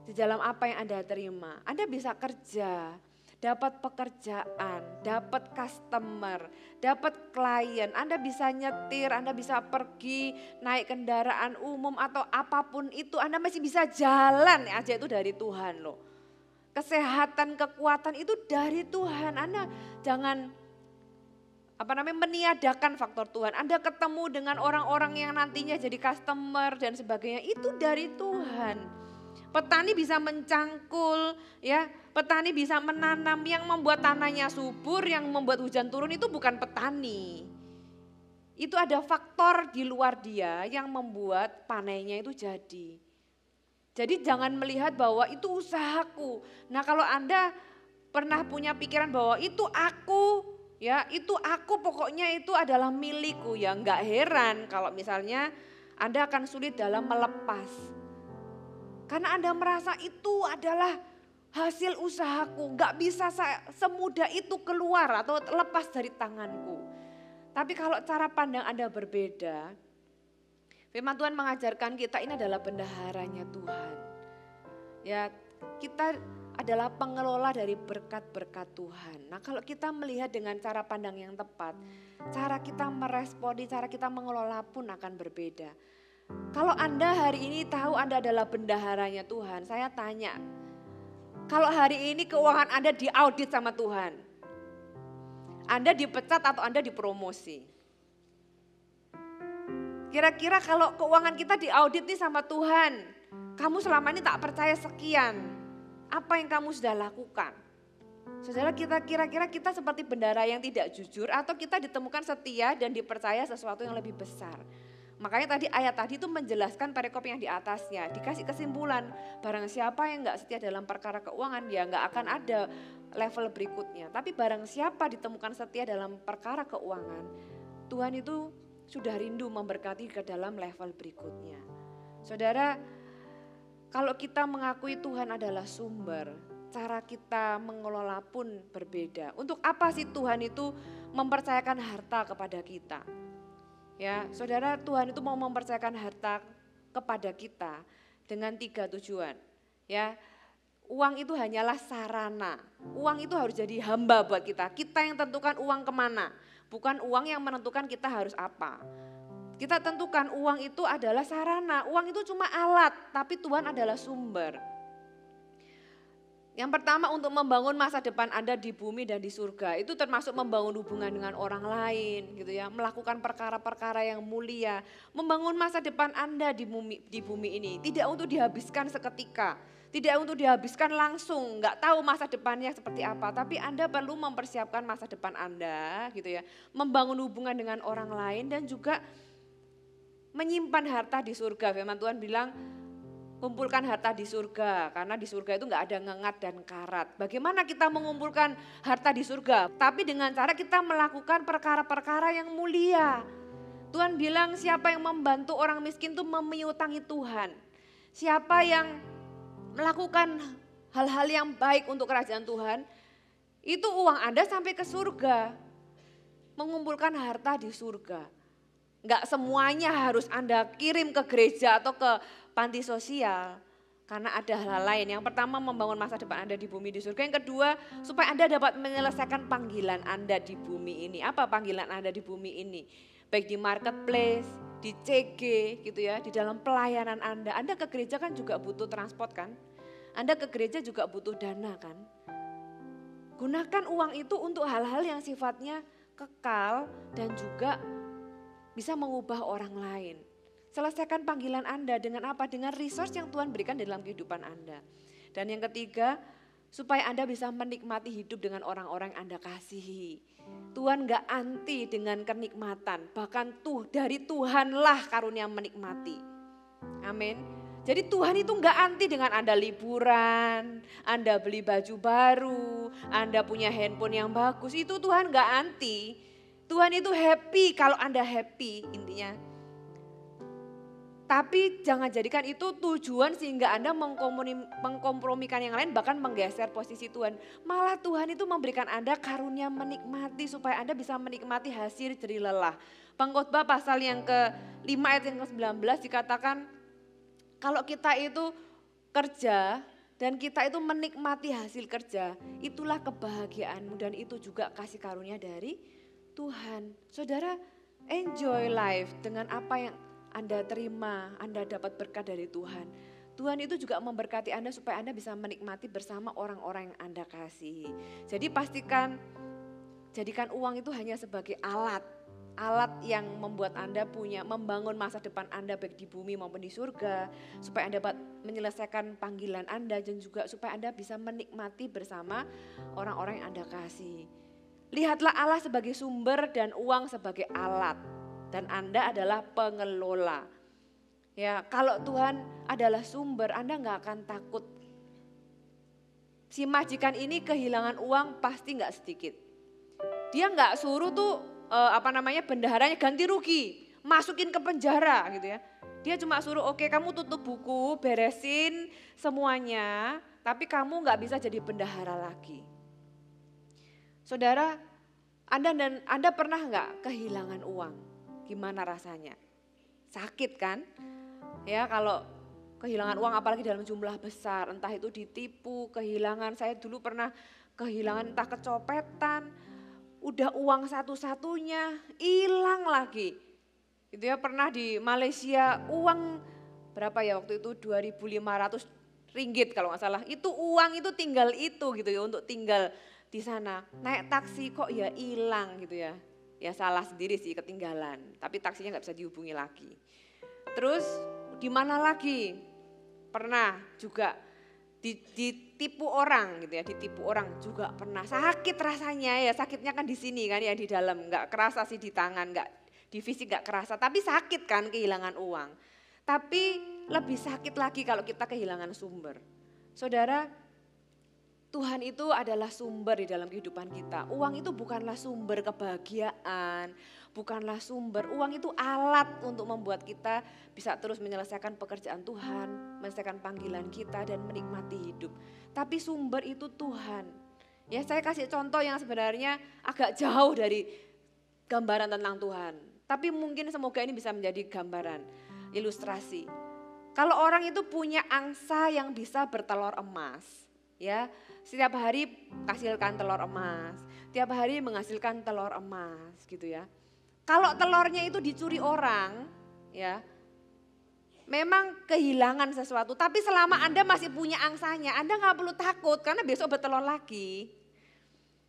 di dalam apa yang Anda terima. Anda bisa kerja, dapat pekerjaan, dapat customer, dapat klien. Anda bisa nyetir, Anda bisa pergi naik kendaraan umum atau apapun itu. Anda masih bisa jalan aja itu dari Tuhan loh. Kesehatan, kekuatan itu dari Tuhan. Anda jangan meniadakan faktor Tuhan. Anda ketemu dengan orang-orang yang nantinya jadi customer dan sebagainya, itu dari Tuhan. Petani bisa mencangkul, ya, petani bisa menanam, yang membuat tanahnya subur, yang membuat hujan turun itu bukan petani. Itu ada faktor di luar dia yang membuat panennya itu jadi. Jadi jangan melihat bahwa itu usahaku. Nah kalau Anda pernah punya pikiran bahwa itu aku, ya itu aku pokoknya itu adalah milikku, ya enggak heran kalau misalnya Anda akan sulit dalam melepas. Karena Anda merasa itu adalah hasil usahaku, enggak bisa semudah itu keluar atau lepas dari tanganku. Tapi kalau cara pandang Anda berbeda, firman Tuhan mengajarkan kita ini adalah bendaharanya Tuhan. Ya, kita adalah pengelola dari berkat-berkat Tuhan. Nah kalau kita melihat dengan cara pandang yang tepat, cara kita meresponi, cara kita mengelola pun akan berbeda. Kalau Anda hari ini tahu Anda adalah bendaharanya Tuhan, saya tanya, kalau hari ini keuangan Anda diaudit sama Tuhan, Anda dipecat atau Anda dipromosi? Kira-kira kalau keuangan kita diaudit nih sama Tuhan, kamu selama ini tak percaya sekian, apa yang kamu sudah lakukan? Saudara, kira-kira kita seperti bendahara yang tidak jujur atau kita ditemukan setia dan dipercaya sesuatu yang lebih besar. Makanya tadi ayat tadi itu menjelaskan perikop yang di atasnya. Dikasih kesimpulan, barang siapa yang gak setia dalam perkara keuangan, ya gak akan ada level berikutnya. Tapi barang siapa ditemukan setia dalam perkara keuangan, Tuhan itu sudah rindu memberkati ke dalam level berikutnya. Saudara, kalau kita mengakui Tuhan adalah sumber, cara kita mengelola pun berbeda. Untuk apa sih Tuhan itu mempercayakan harta kepada kita? Ya, saudara, Tuhan itu mau mempercayakan harta kepada kita dengan 3 tujuan. Ya, uang itu hanyalah sarana. Uang itu harus jadi hamba buat kita. Kita yang tentukan uang kemana, bukan uang yang menentukan kita harus apa. Kita tentukan uang itu adalah sarana, uang itu cuma alat, tapi Tuhan adalah sumber. Yang pertama untuk membangun masa depan Anda di bumi dan di surga, itu termasuk membangun hubungan dengan orang lain gitu ya, melakukan perkara-perkara yang mulia, membangun masa depan Anda di bumi ini, tidak untuk dihabiskan seketika, tidak untuk dihabiskan langsung, nggak tahu masa depannya seperti apa, tapi Anda perlu mempersiapkan masa depan Anda gitu ya, membangun hubungan dengan orang lain dan juga menyimpan harta di surga. Firman Tuhan bilang, kumpulkan harta di surga, karena di surga itu nggak ada ngengat dan karat. Bagaimana kita mengumpulkan harta di surga? Tapi dengan cara kita melakukan perkara-perkara yang mulia. Tuhan bilang siapa yang membantu orang miskin itu memiutangi Tuhan. Siapa yang melakukan hal-hal yang baik untuk kerajaan Tuhan, itu uang Anda sampai ke surga. Mengumpulkan harta di surga. Enggak semuanya harus Anda kirim ke gereja atau ke panti sosial. Karena ada hal lain. Yang pertama membangun masa depan Anda di bumi di surga. Yang kedua supaya Anda dapat menyelesaikan panggilan Anda di bumi ini. Apa panggilan Anda di bumi ini? Baik di marketplace, di CG gitu ya, di dalam pelayanan Anda. Anda ke gereja kan juga butuh transport kan? Anda ke gereja juga butuh dana kan? Gunakan uang itu untuk hal-hal yang sifatnya kekal dan juga bisa mengubah orang lain. Selesaikan panggilan Anda dengan apa? Dengan resource yang Tuhan berikan dalam kehidupan Anda. Dan yang ketiga, supaya Anda bisa menikmati hidup dengan orang-orang yang Anda kasihi. Tuhan gak anti dengan kenikmatan, bahkan dari Tuhanlah karunia menikmati. Amin. Jadi Tuhan itu gak anti dengan Anda liburan, Anda beli baju baru, Anda punya handphone yang bagus, itu Tuhan gak anti. Tuhan itu happy kalau Anda happy intinya. Tapi jangan jadikan itu tujuan sehingga Anda mengkompromikan yang lain bahkan menggeser posisi Tuhan. Malah Tuhan itu memberikan Anda karunia menikmati supaya Anda bisa menikmati hasil jerih lelah. Pengkhotbah pasal yang ke-5 ayat yang ke-19 dikatakan kalau kita itu kerja dan kita itu menikmati hasil kerja, itulah kebahagiaanmu dan itu juga kasih karunia dari Tuhan. Saudara, enjoy life dengan apa yang Anda terima, Anda dapat berkat dari Tuhan. Tuhan itu juga memberkati Anda supaya Anda bisa menikmati bersama orang-orang yang Anda kasihi. Jadi jadikan uang itu hanya sebagai alat yang membuat Anda membangun masa depan Anda baik di bumi maupun di surga. Supaya Anda dapat menyelesaikan panggilan Anda dan juga supaya Anda bisa menikmati bersama orang-orang yang Anda kasihi. Lihatlah Allah sebagai sumber dan uang sebagai alat. Dan Anda adalah pengelola. Ya, kalau Tuhan adalah sumber, Anda nggak akan takut. Si majikan ini kehilangan uang pasti nggak sedikit. Dia nggak suruh tuh bendaharanya ganti rugi, masukin ke penjara gitu ya. Dia cuma suruh oke, kamu tutup buku, beresin semuanya, tapi kamu nggak bisa jadi bendahara lagi. Saudara, Anda pernah nggak kehilangan uang? Gimana rasanya? Sakit kan? Ya kalau kehilangan uang apalagi dalam jumlah besar, entah itu ditipu, kehilangan. Saya dulu pernah kehilangan entah kecopetan, udah uang satu-satunya hilang lagi. Itu ya pernah di Malaysia uang berapa ya waktu itu 2.500 ringgit kalau nggak salah. Itu uang itu tinggal itu gitu ya untuk tinggal di sana. Naik taksi kok ya hilang gitu ya. Ya salah sendiri sih ketinggalan, tapi taksinya nggak bisa dihubungi lagi. Terus di mana lagi? Pernah juga ditipu orang gitu ya, ditipu orang juga pernah. Sakit rasanya ya, sakitnya kan di sini kan ya di dalam, nggak kerasa sih di tangan, nggak di fisik nggak kerasa, tapi sakit kan kehilangan uang. Tapi lebih sakit lagi kalau kita kehilangan sumber. Saudara, Tuhan itu adalah sumber di dalam kehidupan kita. Uang itu bukanlah sumber kebahagiaan, bukanlah sumber. Uang itu alat untuk membuat kita bisa terus menyelesaikan pekerjaan Tuhan, menyelesaikan panggilan kita dan menikmati hidup. Tapi sumber itu Tuhan. Ya, saya kasih contoh yang sebenarnya agak jauh dari gambaran tentang Tuhan. Tapi mungkin semoga ini bisa menjadi gambaran, ilustrasi. Kalau orang itu punya angsa yang bisa bertelur emas, ya. Setiap hari hasilkan telur emas, tiap hari menghasilkan telur emas gitu ya. Kalau telurnya itu dicuri orang ya, memang kehilangan sesuatu. Tapi selama Anda masih punya angsanya, Anda gak perlu takut karena besok bertelur lagi.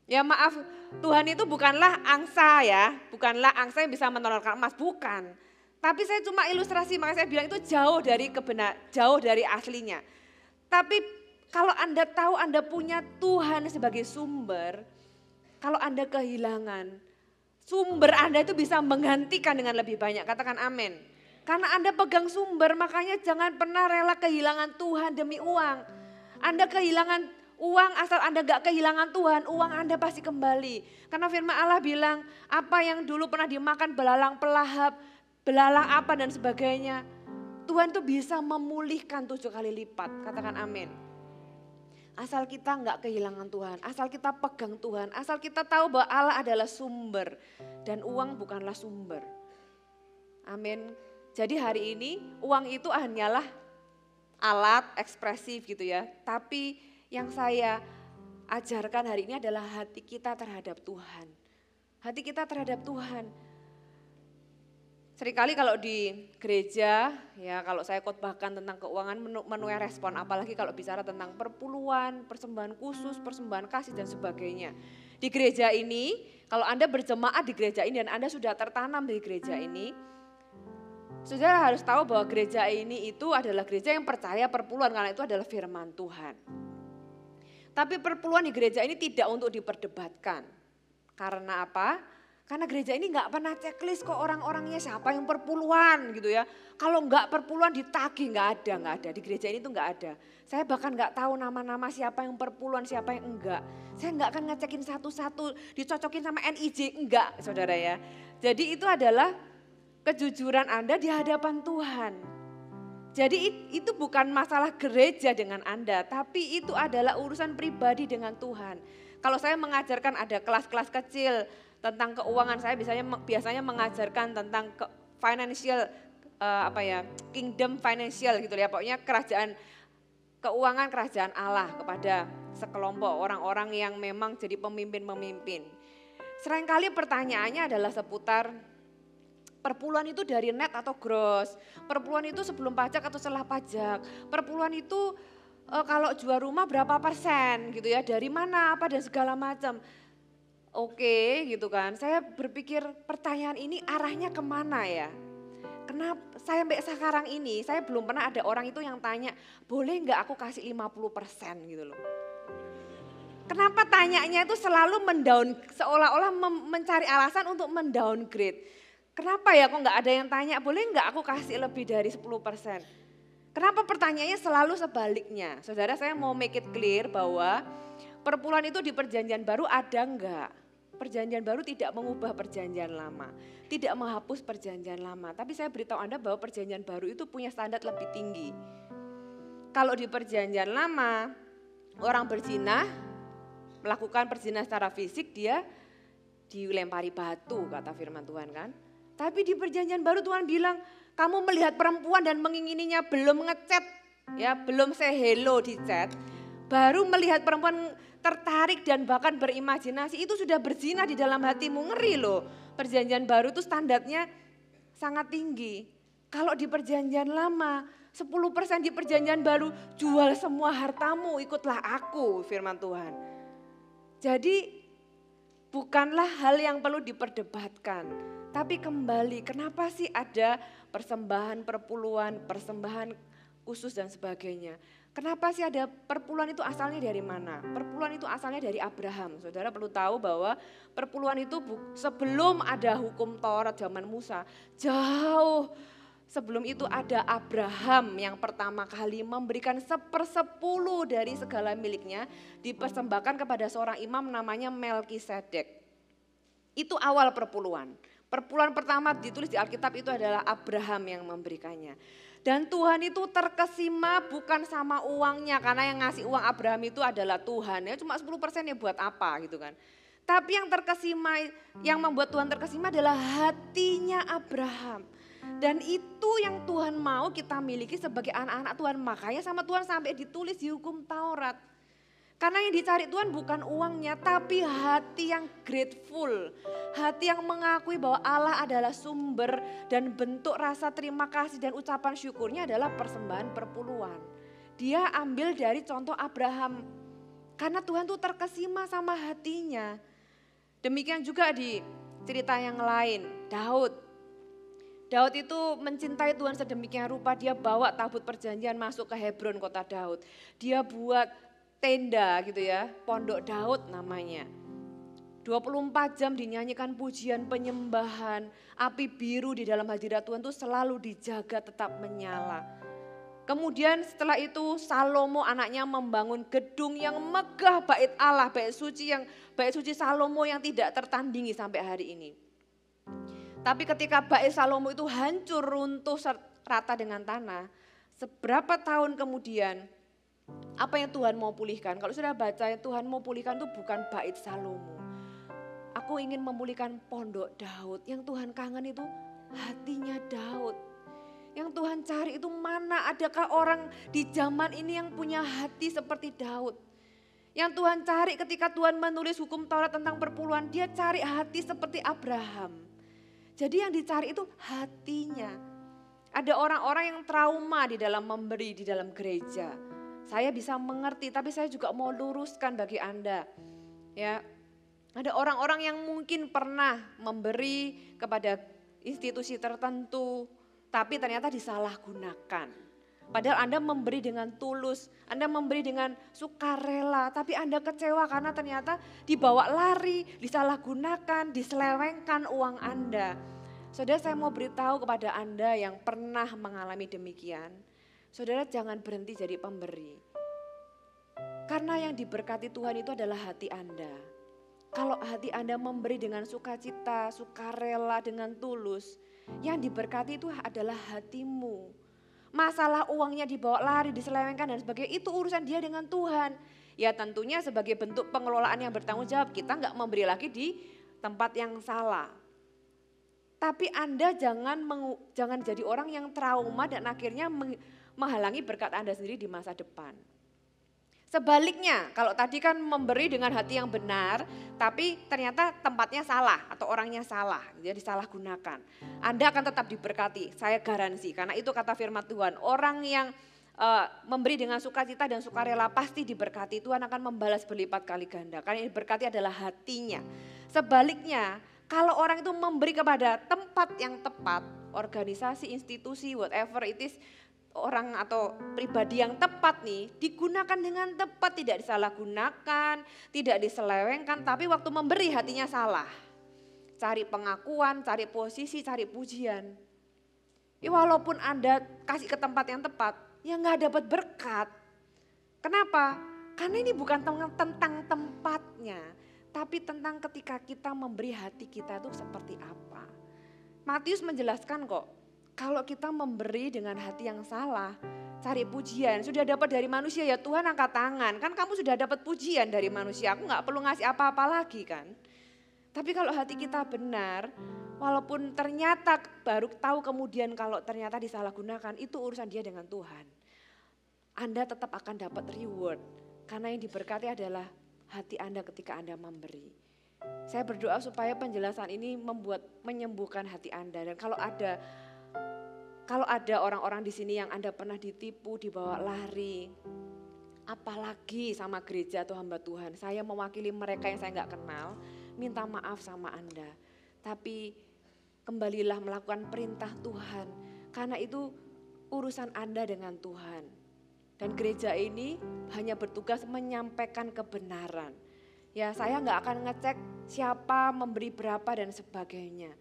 Ya maaf, Tuhan itu bukanlah angsa ya, bukanlah angsa yang bisa menelurkan emas, bukan. Tapi saya cuma ilustrasi, makanya saya bilang itu jauh dari aslinya. Tapi kalau Anda tahu Anda punya Tuhan sebagai sumber, kalau Anda kehilangan, sumber Anda itu bisa menggantikan dengan lebih banyak. Katakan amin. Karena Anda pegang sumber, makanya jangan pernah rela kehilangan Tuhan demi uang. Anda kehilangan uang asal Anda gak kehilangan Tuhan, uang Anda pasti kembali. Karena firman Allah bilang, apa yang dulu pernah dimakan belalang pelahap, belalang apa dan sebagainya. Tuhan tuh bisa memulihkan 7 kali lipat. Katakan amin. Asal kita nggak kehilangan Tuhan, asal kita pegang Tuhan, asal kita tahu bahwa Allah adalah sumber dan uang bukanlah sumber. Amin. Jadi hari ini uang itu hanyalah alat ekspresif gitu ya. Tapi yang saya ajarkan hari ini adalah hati kita terhadap Tuhan. Hati kita terhadap Tuhan. Seringkali kalau di gereja, ya kalau saya khotbahkan tentang keuangan menuai respon, apalagi kalau bicara tentang perpuluhan, persembahan khusus, persembahan kasih dan sebagainya. Di gereja ini, kalau Anda berjemaat di gereja ini dan Anda sudah tertanam di gereja ini, Saudara harus tahu bahwa gereja ini itu adalah gereja yang percaya perpuluhan karena itu adalah firman Tuhan. Tapi perpuluhan di gereja ini tidak untuk diperdebatkan. Karena apa? Karena gereja ini nggak pernah checklist kok orang-orangnya siapa yang perpuluhan gitu ya. Kalau nggak perpuluhan ditagih, nggak ada. Di gereja ini tuh nggak ada. Saya bahkan nggak tahu nama-nama siapa yang perpuluhan, siapa yang enggak. Saya nggak akan ngecekin satu-satu, dicocokin sama NIJ, enggak saudara ya. Jadi itu adalah kejujuran Anda di hadapan Tuhan. Jadi itu bukan masalah gereja dengan Anda, tapi itu adalah urusan pribadi dengan Tuhan. Kalau saya mengajarkan ada kelas-kelas kecil tentang keuangan, saya biasanya mengajarkan tentang financial kingdom financial gitu ya. Pokoknya keuangan kerajaan Allah kepada sekelompok orang-orang yang memang jadi pemimpin-pemimpin. Seringkali pertanyaannya adalah seputar perpuluhan itu dari net atau gross, perpuluhan itu sebelum pajak atau setelah pajak, perpuluhan itu kalau jual rumah berapa persen gitu ya, dari mana apa dan segala macam. Oke gitu kan, saya berpikir pertanyaan ini arahnya kemana ya. Kenapa saya sampai sekarang ini saya belum pernah ada orang itu yang tanya boleh nggak aku kasih 50% gitu loh. Kenapa tanyanya itu selalu seolah-olah mencari alasan untuk mendowngrade. Kenapa ya kok nggak ada yang tanya, boleh nggak aku kasih lebih dari 10%? Kenapa pertanyaannya selalu sebaliknya? Saudara, saya mau make it clear bahwa perpuluhan itu di perjanjian baru ada enggak? Perjanjian baru tidak mengubah perjanjian lama, tidak menghapus perjanjian lama. Tapi saya beritahu Anda bahwa perjanjian baru itu punya standar lebih tinggi. Kalau di perjanjian lama, orang berzina, melakukan perzinahan secara fisik, dia dilempari batu kata firman Tuhan kan. Tapi di perjanjian baru Tuhan bilang, kamu melihat perempuan dan mengingininya belum ngechat, ya belum say hello di chat, baru melihat perempuan tertarik dan bahkan berimajinasi, itu sudah berzina di dalam hatimu, ngeri loh. Perjanjian baru itu standarnya sangat tinggi. Kalau di perjanjian lama, 10% di perjanjian baru, jual semua hartamu, ikutlah aku, firman Tuhan. Jadi bukanlah hal yang perlu diperdebatkan. Tapi kembali, kenapa sih ada persembahan perpuluhan, persembahan khusus dan sebagainya. Kenapa sih ada perpuluhan itu asalnya dari mana? Perpuluhan itu asalnya dari Abraham. Saudara perlu tahu bahwa perpuluhan itu sebelum ada hukum Taurat zaman Musa, jauh sebelum itu ada Abraham yang pertama kali memberikan 1/10 dari segala miliknya dipersembahkan kepada seorang imam namanya Melkisedek. Itu awal perpuluhan. Perpuluhan pertama ditulis di Alkitab itu adalah Abraham yang memberikannya. Dan Tuhan itu terkesima bukan sama uangnya, karena yang ngasih uang Abraham itu adalah Tuhan. Ya cuma 10% ya buat apa gitu kan. Tapi yang terkesima, yang membuat Tuhan terkesima adalah hatinya Abraham. Dan itu yang Tuhan mau kita miliki sebagai anak-anak Tuhan. Makanya sama Tuhan sampai ditulis di hukum Taurat. Karena yang dicari Tuhan bukan uangnya, tapi hati yang grateful. Hati yang mengakui bahwa Allah adalah sumber dan bentuk rasa terima kasih dan ucapan syukurnya adalah persembahan perpuluhan. Dia ambil dari contoh Abraham. Karena Tuhan tuh terkesima sama hatinya. Demikian juga di cerita yang lain, Daud. Daud itu mencintai Tuhan sedemikian rupa, dia bawa tabut perjanjian masuk ke Hebron kota Daud. Dia buat tenda gitu ya, pondok Daud namanya. 24 jam dinyanyikan pujian penyembahan, api biru di dalam hadirat Tuhan itu selalu dijaga tetap menyala. Kemudian setelah itu Salomo anaknya membangun gedung yang megah, bait Allah, bait suci Salomo yang tidak tertandingi sampai hari ini. Tapi ketika bait Salomo itu hancur runtuh rata dengan tanah, seberapa tahun kemudian apa yang Tuhan mau pulihkan? Kalau sudah baca yang Tuhan mau pulihkan itu bukan bait Salomo. Aku ingin memulihkan pondok Daud. Yang Tuhan kangen itu hatinya Daud. Yang Tuhan cari itu mana, adakah orang di zaman ini yang punya hati seperti Daud. Yang Tuhan cari ketika Tuhan menulis hukum Taurat tentang perpuluhan, dia cari hati seperti Abraham. Jadi yang dicari itu hatinya. Ada orang-orang yang trauma di dalam memberi di dalam gereja. Saya bisa mengerti, tapi saya juga mau luruskan bagi Anda. Ya, ada orang-orang yang mungkin pernah memberi kepada institusi tertentu, tapi ternyata disalahgunakan. Padahal Anda memberi dengan tulus, Anda memberi dengan sukarela, tapi Anda kecewa karena ternyata dibawa lari, disalahgunakan, diselewengkan uang Anda. Saudara, saya mau beritahu kepada Anda yang pernah mengalami demikian, saudara jangan berhenti jadi pemberi. Karena yang diberkati Tuhan itu adalah hati Anda. Kalau hati Anda memberi dengan sukacita, sukarela, dengan tulus, yang diberkati itu adalah hatimu. Masalah uangnya dibawa lari, diselewengkan dan sebagainya, itu urusan dia dengan Tuhan. Ya tentunya sebagai bentuk pengelolaan yang bertanggung jawab, kita nggak memberi lagi di tempat yang salah. Tapi Anda jangan jadi orang yang trauma dan akhirnya menghalangi berkat Anda sendiri di masa depan. Sebaliknya, kalau tadi kan memberi dengan hati yang benar, tapi ternyata tempatnya salah atau orangnya salah, jadi disalahgunakan. Anda akan tetap diberkati, saya garansi. Karena itu kata firman Tuhan, orang yang memberi dengan sukacita dan sukarela pasti diberkati. Tuhan akan membalas berlipat kali ganda, karena yang diberkati adalah hatinya. Sebaliknya, kalau orang itu memberi kepada tempat yang tepat, organisasi, institusi, whatever it is, orang atau pribadi yang tepat nih, digunakan dengan tepat, tidak disalahgunakan, tidak diselewengkan, tapi waktu memberi hatinya salah. Cari pengakuan, cari posisi, cari pujian. Ya walaupun Anda kasih ke tempat yang tepat, ya nggak dapat berkat. Kenapa? Karena ini bukan tentang tempatnya, tapi tentang ketika kita memberi hati kita itu seperti apa. Matius menjelaskan kok, kalau kita memberi dengan hati yang salah, cari pujian, sudah dapat dari manusia ya Tuhan angkat tangan. Kan kamu sudah dapat pujian dari manusia, aku gak perlu ngasih apa-apa lagi kan. Tapi kalau hati kita benar, walaupun ternyata baru tahu kemudian kalau ternyata disalahgunakan, itu urusan dia dengan Tuhan. Anda tetap akan dapat reward, karena yang diberkati adalah hati Anda ketika Anda memberi. Saya berdoa supaya penjelasan ini menyembuhkan hati Anda. Dan kalau ada orang-orang di sini yang Anda pernah ditipu, dibawa lari, apalagi sama gereja atau hamba Tuhan, saya mewakili mereka yang saya nggak kenal, minta maaf sama Anda. Tapi kembalilah melakukan perintah Tuhan, karena itu urusan Anda dengan Tuhan. Dan gereja ini hanya bertugas menyampaikan kebenaran. Ya saya nggak akan ngecek siapa memberi berapa dan sebagainya.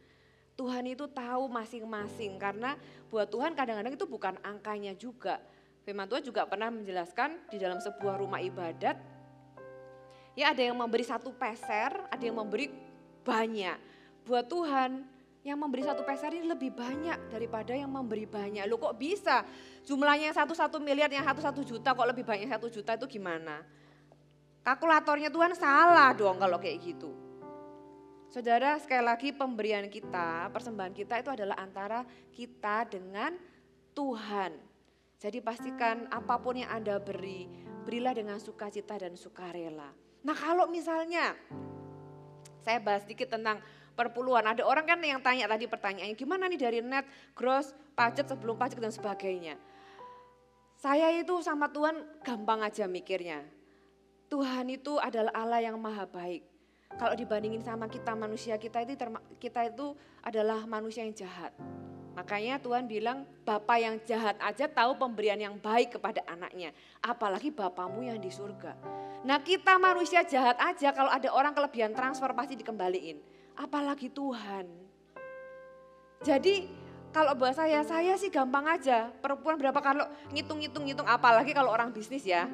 Tuhan itu tahu masing-masing karena buat Tuhan kadang-kadang itu bukan angkanya juga. Firman Tuhan juga pernah menjelaskan di dalam sebuah rumah ibadat, ya ada yang memberi 1 peser, ada yang memberi banyak. Buat Tuhan yang memberi 1 peser ini lebih banyak daripada yang memberi banyak. Loh kok bisa? Jumlahnya 1 miliar, yang 1 juta kok lebih banyak 1 juta itu gimana? Kalkulatornya Tuhan salah dong kalau kayak gitu. Saudara, sekali lagi pemberian kita, persembahan kita itu adalah antara kita dengan Tuhan. Jadi pastikan apapun yang Anda beri, berilah dengan sukacita dan sukarela. Nah kalau misalnya, saya bahas sedikit tentang perpuluhan. Ada orang kan yang tanya tadi pertanyaannya, gimana nih dari net, gross, pajak, sebelum pajak dan sebagainya. Saya itu sama Tuhan gampang aja mikirnya. Tuhan itu adalah Allah yang maha baik. Kalau dibandingin sama kita manusia, kita itu adalah manusia yang jahat. Makanya Tuhan bilang Bapa yang jahat aja tahu pemberian yang baik kepada anaknya. Apalagi Bapamu yang di surga. Nah kita manusia jahat aja kalau ada orang kelebihan transfer pasti dikembaliin. Apalagi Tuhan. Jadi kalau buat saya sih gampang aja. Perempuan berapa kalau ngitung apalagi kalau orang bisnis ya.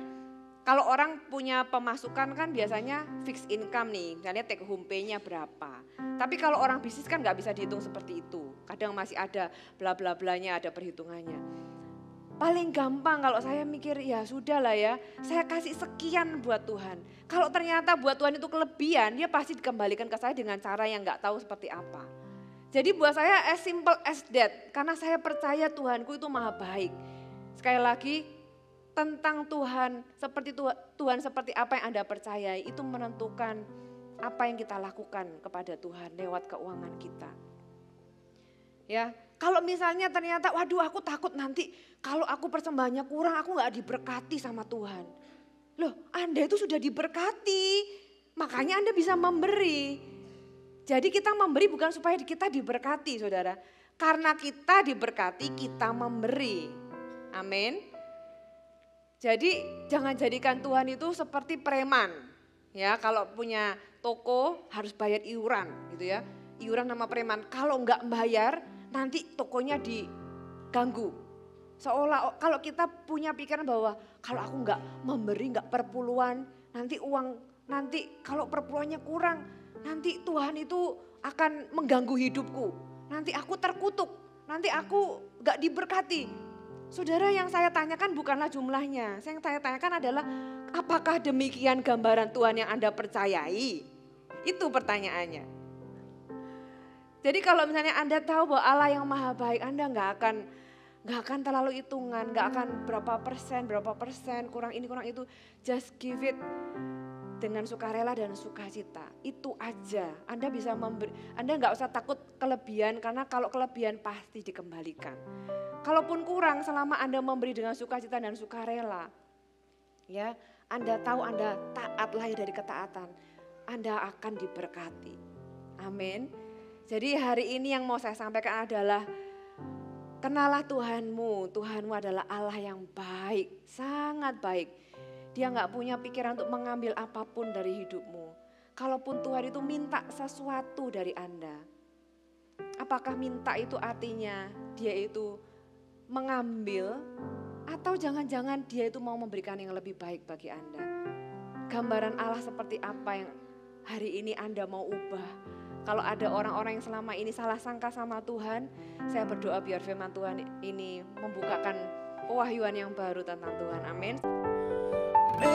Kalau orang punya pemasukan kan biasanya fixed income nih, misalnya take home pay-nya berapa. Tapi kalau orang bisnis kan nggak bisa dihitung seperti itu. Kadang masih ada bla bla blanya, ada perhitungannya. Paling gampang kalau saya mikir ya sudah lah ya, saya kasih sekian buat Tuhan. Kalau ternyata buat Tuhan itu kelebihan, dia pasti dikembalikan ke saya dengan cara yang nggak tahu seperti apa. Jadi buat saya as simple as that, karena saya percaya Tuhanku itu maha baik. Sekali lagi, tentang Tuhan seperti apa yang Anda percayai itu menentukan apa yang kita lakukan kepada Tuhan lewat keuangan kita. Ya, kalau misalnya ternyata waduh aku takut nanti kalau aku persembahannya kurang aku nggak diberkati sama Tuhan. Loh, Anda itu sudah diberkati, makanya Anda bisa memberi. Jadi kita memberi bukan supaya kita diberkati, saudara. Karena kita diberkati, kita memberi. Amin. Jadi jangan jadikan Tuhan itu seperti preman. Ya, kalau punya toko harus bayar iuran gitu ya. Iuran sama preman. Kalau enggak bayar nanti tokonya diganggu. Seolah kalau kita punya pikiran bahwa kalau aku enggak memberi, enggak perpuluhan, nanti kalau perpuluhannya kurang, nanti Tuhan itu akan mengganggu hidupku. Nanti aku terkutuk, nanti aku enggak diberkati. Saudara, yang saya tanyakan bukanlah jumlahnya. Yang saya tanyakan adalah apakah demikian gambaran Tuhan yang Anda percayai? Itu pertanyaannya. Jadi kalau misalnya Anda tahu bahwa Allah yang maha baik, Anda nggak akan terlalu hitungan, nggak akan berapa persen, kurang ini kurang itu. Just give it dengan sukarela dan sukacita. Itu aja. Anda bisa memberi, Anda nggak usah takut kelebihan, karena kalau kelebihan pasti dikembalikan. Kalaupun kurang, selama Anda memberi dengan sukacita dan sukarela, ya, Anda tahu Anda taat, lahir dari ketaatan, Anda akan diberkati. Amin. Jadi hari ini yang mau saya sampaikan adalah, kenalah Tuhanmu. Tuhanmu adalah Allah yang baik, sangat baik. Dia gak punya pikiran untuk mengambil apapun dari hidupmu. Kalaupun Tuhan itu minta sesuatu dari Anda, apakah minta itu artinya dia itu mengambil, atau jangan-jangan dia itu mau memberikan yang lebih baik bagi Anda? Gambaran Allah seperti apa yang hari ini Anda mau ubah? Kalau ada orang-orang yang selama ini salah sangka sama Tuhan, saya berdoa biar firman Tuhan ini membukakan pewahyuan yang baru tentang Tuhan. Amin.